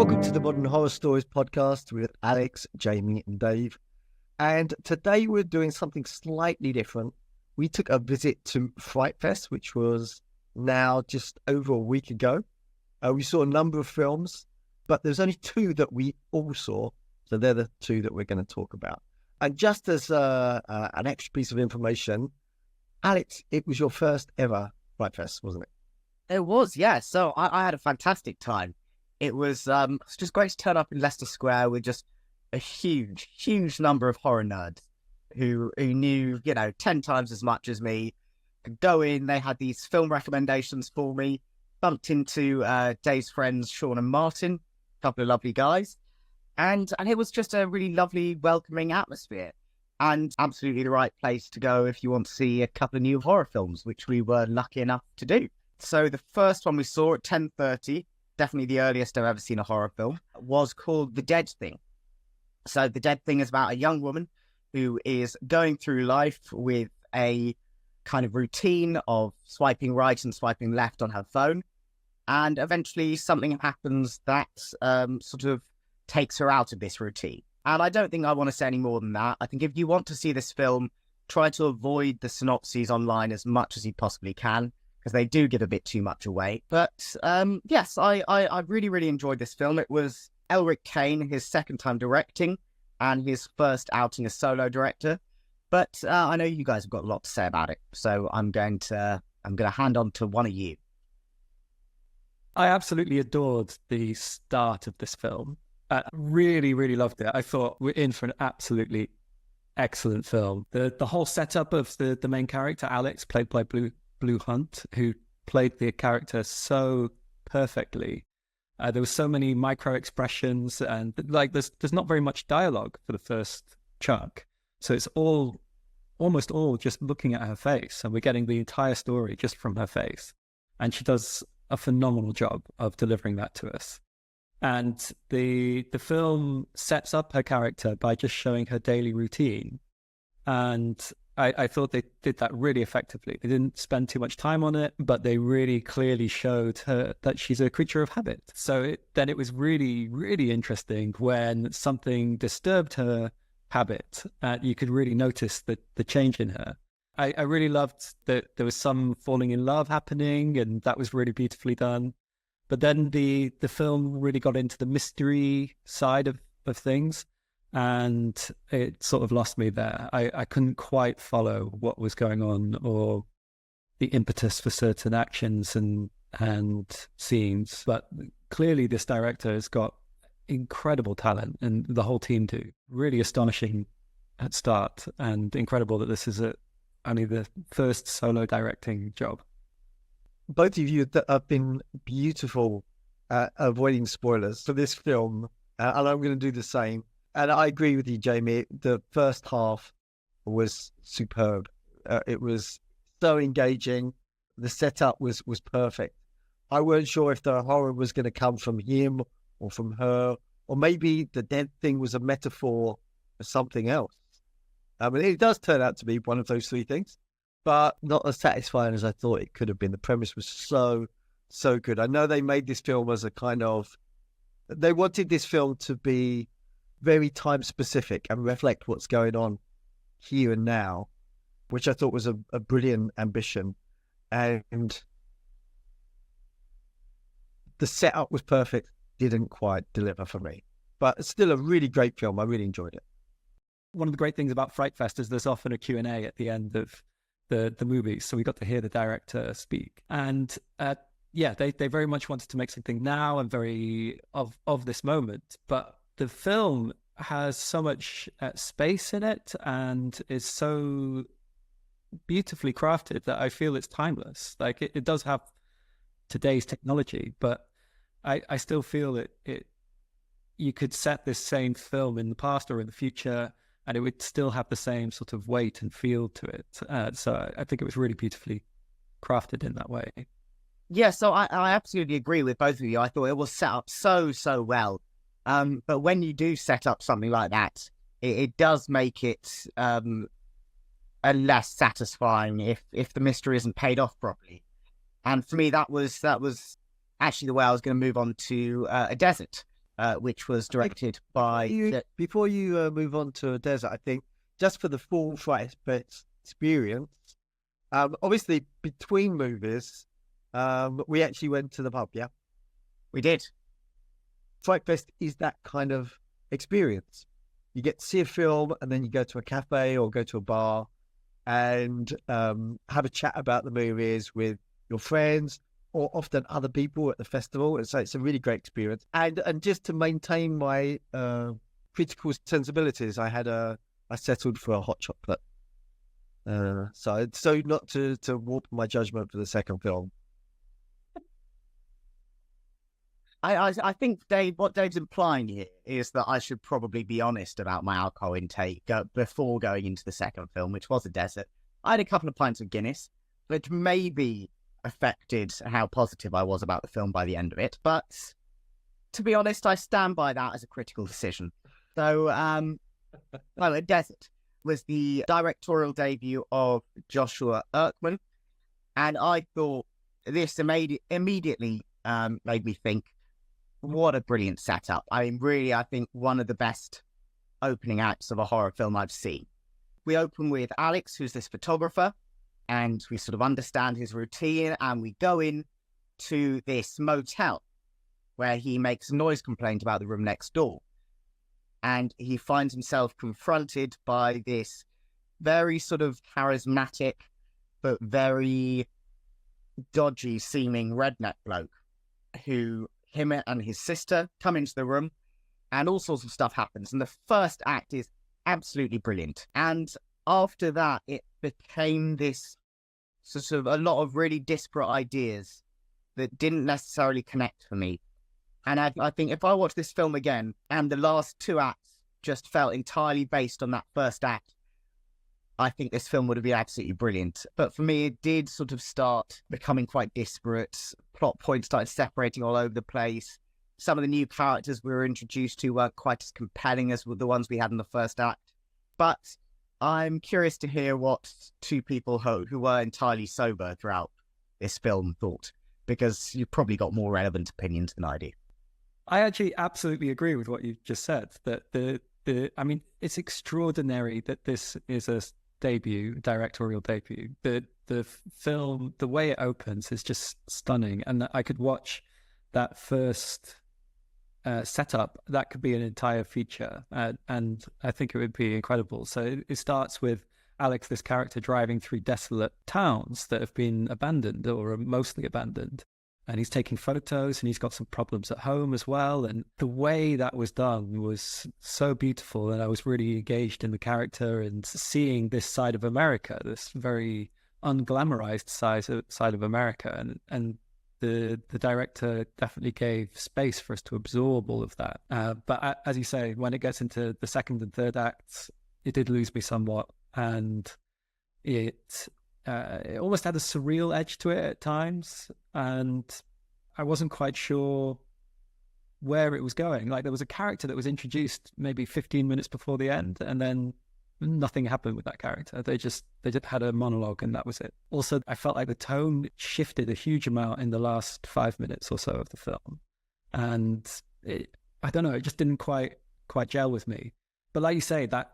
Welcome to the Modern Horror Stories podcast with Alex, Jamie, and Dave. And today we're doing something slightly different. We took a visit to Frightfest, which was now just over a week ago. We saw a number of films, but there's only two that we all saw. So they're the two that we're going to talk about. And just as an extra piece of information, Alex, it was your first ever Frightfest, wasn't it? It was, yeah. So I had a fantastic time. It was just great to turn up in Leicester Square with just a huge number of horror nerds who knew, 10 times as much as me. Could go in, they had these film recommendations for me, bumped into Dave's friends, Sean and Martin, a couple of lovely guys. And it was just a really lovely, welcoming atmosphere. And absolutely the right place to go if you want to see a couple of new horror films, which we were lucky enough to do. So the first one we saw at 10:30, definitely the earliest I've ever seen a horror film, was called The Dead Thing. So The Dead Thing is about a young woman who is going through life with a kind of routine of swiping right and swiping left on her phone. And eventually something happens that sort of takes her out of this routine. And I don't think I want to say any more than that. I think if you want to see this film, try to avoid the synopses online as much as you possibly can, because they do give a bit too much away. But yes, I really enjoyed this film. It was Elric Kane, his second time directing, and his first outing as solo director. But I know you guys have got a lot to say about it, so I'm going to hand on to one of you. I absolutely adored the start of this film. I really loved it. I thought we're in for an absolutely excellent film. The whole setup of the main character, Alex, played by Blue Hunt, who played the character so perfectly. There were so many micro expressions, and there's not very much dialogue for the first chunk, so it's almost all just looking at her face, and we're getting the entire story just from her face. And she does a phenomenal job of delivering that to us. And the film sets up her character by just showing her daily routine, and I thought they did that really effectively. They didn't spend too much time on it, but they really clearly showed her that she's a creature of habit. So then it was really interesting when something disturbed her habit. You could really notice the change in her. I really loved that there was some falling in love happening, and that was really beautifully done. But then the film really got into the mystery side of things, and it sort of lost me there. I couldn't quite follow what was going on, or the impetus for certain actions and scenes. But clearly this director has got incredible talent, and the whole team do. Really astonishing at start, and incredible that this is only the first solo directing job. Both of you have been beautiful at avoiding spoilers for this film, and I'm going to do the same. And I agree with you, Jamie. The first half was superb. It was so engaging. The setup was perfect. I weren't sure if the horror was going to come from him or from her, or maybe the dead thing was a metaphor for something else. I mean, it does turn out to be one of those three things, but not as satisfying as I thought it could have been. The premise was so good. I know they made this film as a kind of... They wanted this film to be very time specific and reflect what's going on here and now, which I thought was a brilliant ambition. And the setup was perfect, didn't quite deliver for me, but it's still a really great film. I really enjoyed it. One of the great things about Frightfest is there's often a Q&A at the end of the movies, so we got to hear the director speak. And they very much wanted to make something now and very of this moment, but the film has so much space in it and is so beautifully crafted that I feel it's timeless. Like it does have today's technology, but I still feel it you could set this same film in the past or in the future, and it would still have the same sort of weight and feel to it. So I think it was really beautifully crafted in that way. Yeah, so I absolutely agree with both of you. I thought it was set up so well. But when you do set up something like that, it does make it less satisfying if the mystery isn't paid off properly. And for me, that was actually the way I was going to move on to A Desert, which was directed by... Before you move on to Desert, I think, just for the full Frightfest experience, obviously, between movies, we actually went to the pub, yeah? We did. Frightfest is that kind of experience. You get to see a film and then you go to a cafe or go to a bar and have a chat about the movies with your friends or often other people at the festival. And so it's a really great experience. And just to maintain my critical sensibilities, I settled for a hot chocolate. So not to warp my judgment for the second film. I think what Dave's implying here is that I should probably be honest about my alcohol intake before going into the second film, which was a desert. I had a couple of pints of Guinness, which maybe affected how positive I was about the film by the end of it. But to be honest, I stand by that as a critical decision. So, A Desert was the directorial debut of Joshua Erkman, and I thought this immediately made me think, what a brilliant setup. I mean, really, I think one of the best opening acts of a horror film I've seen. We open with Alex, who's this photographer, and we sort of understand his routine, and we go in to this motel where he makes a noise complaint about the room next door. And he finds himself confronted by this very sort of charismatic, but very dodgy seeming redneck bloke who... him and his sister come into the room and all sorts of stuff happens. And the first act is absolutely brilliant. And after that, it became this sort of a lot of really disparate ideas that didn't necessarily connect for me. And I think if I watch this film again and the last two acts just felt entirely based on that first act, I think this film would have been absolutely brilliant. But for me, it did sort of start becoming quite disparate. Plot points started separating all over the place. Some of the new characters we were introduced to weren't quite as compelling as the ones we had in the first act. But I'm curious to hear what two people who were entirely sober throughout this film thought, because you've probably got more relevant opinions than I do. I actually absolutely agree with what you just said, that I mean, it's extraordinary that this is a directorial debut. The film, the way it opens is just stunning. And I could watch that first setup. That could be an entire feature. And I think it would be incredible. So it starts with Alex, this character, driving through desolate towns that have been abandoned or are mostly abandoned. And he's taking photos and he's got some problems at home as well. And the way that was done was so beautiful. And I was really engaged in the character and seeing this side of America, this very unglamorized side of America. And the director definitely gave space for us to absorb all of that. But as you say, when it gets into the second and third acts, it did lose me somewhat. And it almost had a surreal edge to it at times, and I wasn't quite sure where it was going. Like, there was a character that was introduced maybe 15 minutes before the end, and then nothing happened with that character. They just had a monologue, and that was it. Also, I felt like the tone shifted a huge amount in the last 5 minutes or so of the film, and I don't know, it just didn't quite gel with me. But like you say, that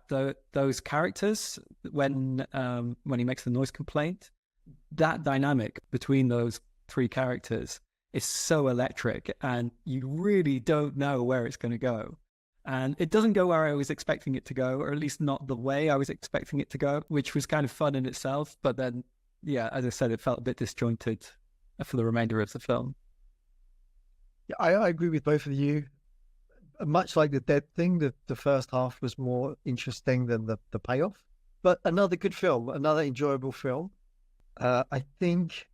those characters, when he makes the noise complaint, that dynamic between those three characters is so electric, and you really don't know where it's going to go. And it doesn't go where I was expecting it to go, or at least not the way I was expecting it to go, which was kind of fun in itself. But then, yeah, as I said, it felt a bit disjointed for the remainder of the film. Yeah, I agree with both of you. Much like the Dead Thing, the first half was more interesting than the payoff. But another good film, another enjoyable film. I think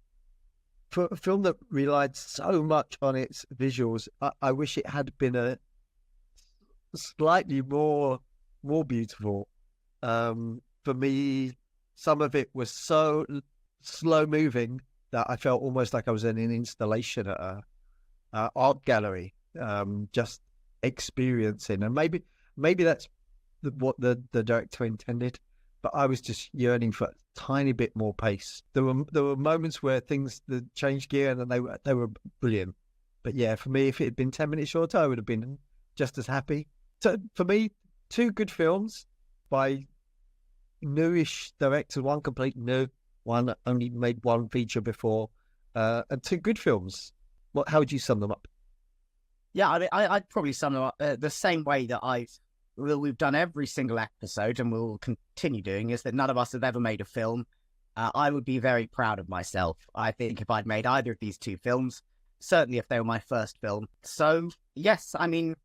for a film that relied so much on its visuals, I wish it had been a slightly more beautiful. For me, some of it was so slow moving that I felt almost like I was in an installation at a art gallery, just experiencing. And maybe that's what the director intended, but I was just yearning for a tiny bit more pace. There were moments where things changed gear and they were brilliant. But yeah, for me, if it had been 10 minutes shorter, I would have been just as happy. So for me, two good films by newish directors, one complete new, one only made one feature before, and two good films. How would you sum them up? Yeah, I mean, I'd probably sum them up the same way that we've done every single episode and we'll continue doing, is that none of us have ever made a film. I would be very proud of myself, I think, if I'd made either of these two films, certainly if they were my first film. So, yes, I mean,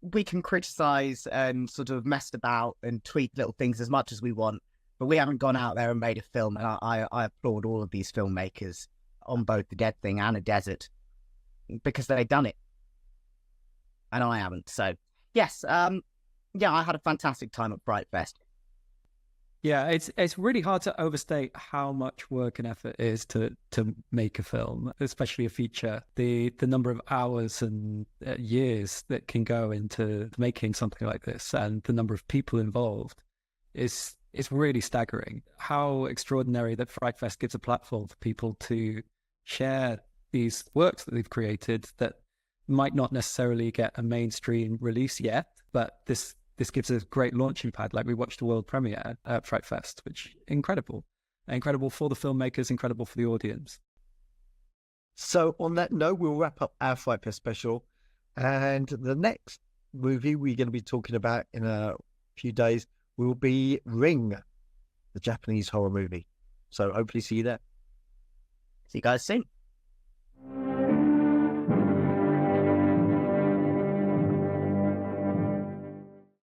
we can criticize and sort of messed about and tweak little things as much as we want, but we haven't gone out there and made a film. And I applaud all of these filmmakers on both The Dead Thing and A Desert, because they've done it. And I haven't. So, yes, yeah, I had a fantastic time at Frightfest. Yeah, it's really hard to overstate how much work and effort it is to make a film, especially a feature. The number of hours and years that can go into making something like this, and the number of people involved is really staggering. How extraordinary that Frightfest gives a platform for people to share these works that they've created that might not necessarily get a mainstream release yet, but this gives us a great launching pad. Like, we watched the world premiere at Frightfest, which incredible for the filmmakers, incredible for the audience. So on that note, we'll wrap up our Frightfest special, and the next movie we're going to be talking about in a few days will be Ring, the Japanese horror movie. So hopefully see you there. See you guys soon.